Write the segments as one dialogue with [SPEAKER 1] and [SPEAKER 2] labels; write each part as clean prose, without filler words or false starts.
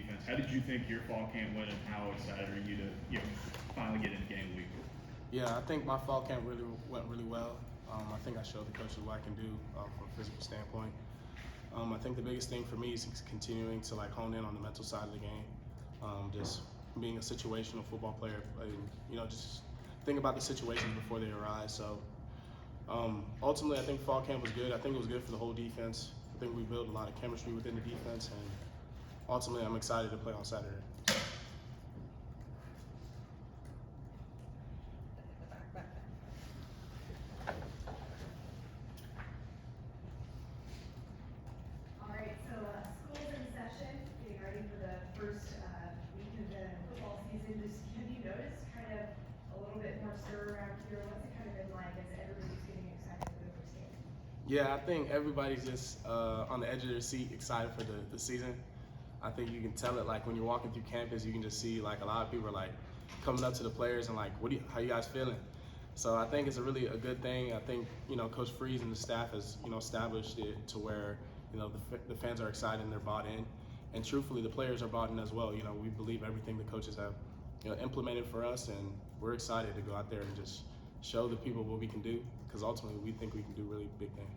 [SPEAKER 1] defense. How did you think your fall camp went, and how excited are you to finally get into game week?
[SPEAKER 2] Yeah, I think my fall camp really went really well. I think I showed the coaches what I can do from a physical standpoint. I think the biggest thing for me is continuing to hone in on the mental side of the game. Just being a situational football player, and just think about the situations before they arise. So ultimately, I think fall camp was good. I think it was good for the whole defense. I think we built a lot of chemistry within the defense, and ultimately, I'm excited to play on Saturday.
[SPEAKER 3] First week of the football season, just have you noticed kind of a little bit more stir around here? What's it kind of been like as everybody's getting excited for the first game?
[SPEAKER 2] Yeah, I think everybody's just on the edge of their seat, excited for the season. I think you can tell it when you're walking through campus, you can just see a lot of people are coming up to the players and how you guys feeling? So I think it's a really good thing. I think Coach Freeze and the staff has established it to where the fans are excited and they're bought in. And truthfully, the players are bought in as well. We believe everything the coaches have implemented for us, and we're excited to go out there and just show the people what we can do, because ultimately we think we can do really big things.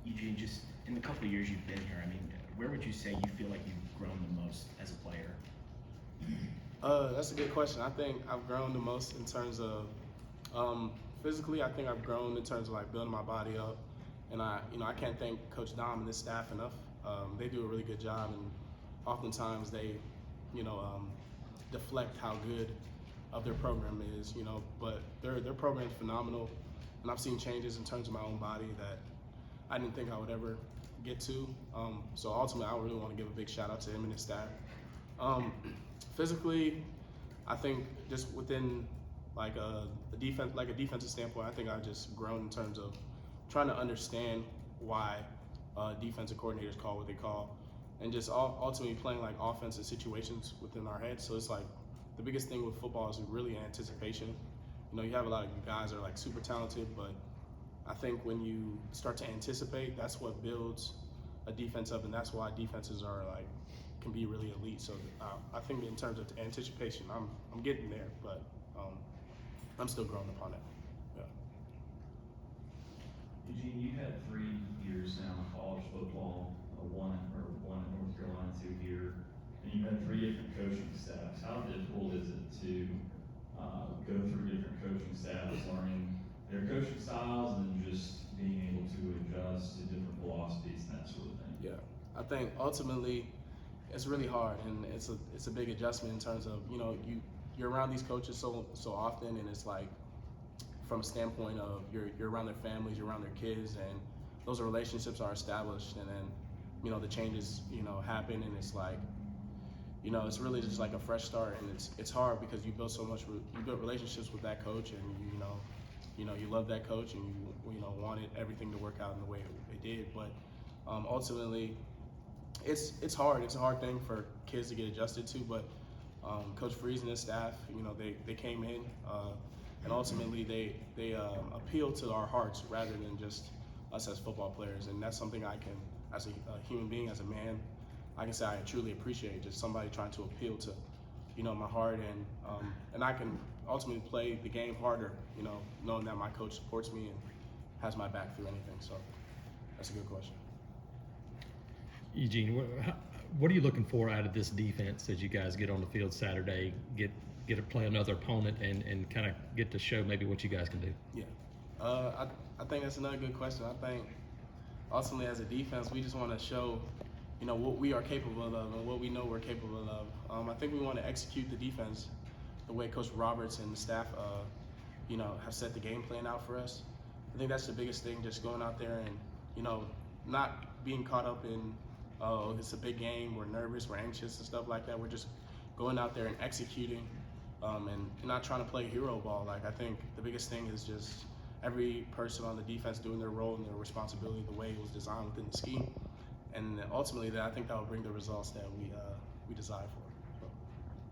[SPEAKER 4] Eugene, just in the couple of years you've been here, where would you say you feel like you've grown the most as a player?
[SPEAKER 2] That's a good question. I think I've grown the most in terms of physically. I think I've grown in terms of building my body up. And I can't thank Coach Dom and his staff enough. They do a really good job, and oftentimes they, deflect how good of their program is. But their program is phenomenal, and I've seen changes in terms of my own body that I didn't think I would ever get to. So ultimately, I really want to give a big shout out to him and his staff. Physically, I think just within a defensive standpoint, I think I've just grown in terms of trying to understand why defensive coordinators call what they call, and just ultimately playing offensive situations within our heads. So it's the biggest thing with football is really anticipation. You have a lot of guys that are super talented, but I think when you start to anticipate, that's what builds a defense up, and that's why defenses are can be really elite. So I think in terms of anticipation, I'm getting there, but I'm still growing upon it.
[SPEAKER 5] Eugene, you've had 3 years now in college football, one in North Carolina, 2 here, and you've had 3 different coaching staffs. How difficult is it to go through different coaching staffs, learning their coaching styles, and just being able to adjust to different philosophies and that sort of thing?
[SPEAKER 2] Yeah, I think ultimately it's really hard, and it's a big adjustment in terms of you're around these coaches so often, and it's from a standpoint of you're around their families, you're around their kids, and those relationships are established, and then the changes happen, and it's it's really just a fresh start, and it's hard because you build relationships with that coach, and you love that coach, and you wanted everything to work out in the way it did, but ultimately it's hard. It's a hard thing for kids to get adjusted to, but Coach Freeze and his staff, they came in. And ultimately, they appeal to our hearts rather than just us as football players. And that's something I can, as a human being, as a man, I can say I truly appreciate. Just somebody trying to appeal to, my heart, and I can ultimately play the game harder, knowing that my coach supports me and has my back through anything. So that's a good question.
[SPEAKER 6] Eugene, what are you looking for out of this defense as you guys get on the field Saturday, get to play another opponent and kind of get to show maybe what you guys can do?
[SPEAKER 2] Yeah, I think that's another good question. I think ultimately as a defense, we just want to show, what we are capable of and what we know we're capable of. I think we want to execute the defense the way Coach Roberts and the staff, have set the game plan out for us. I think that's the biggest thing, just going out there and, not being caught up in, oh, it's a big game, we're nervous, we're anxious and stuff like that. We're just going out there and executing. And not trying to play hero ball. I think the biggest thing is just every person on the defense doing their role and their responsibility the way it was designed within the scheme. And ultimately, I think that will bring the results that we desire for.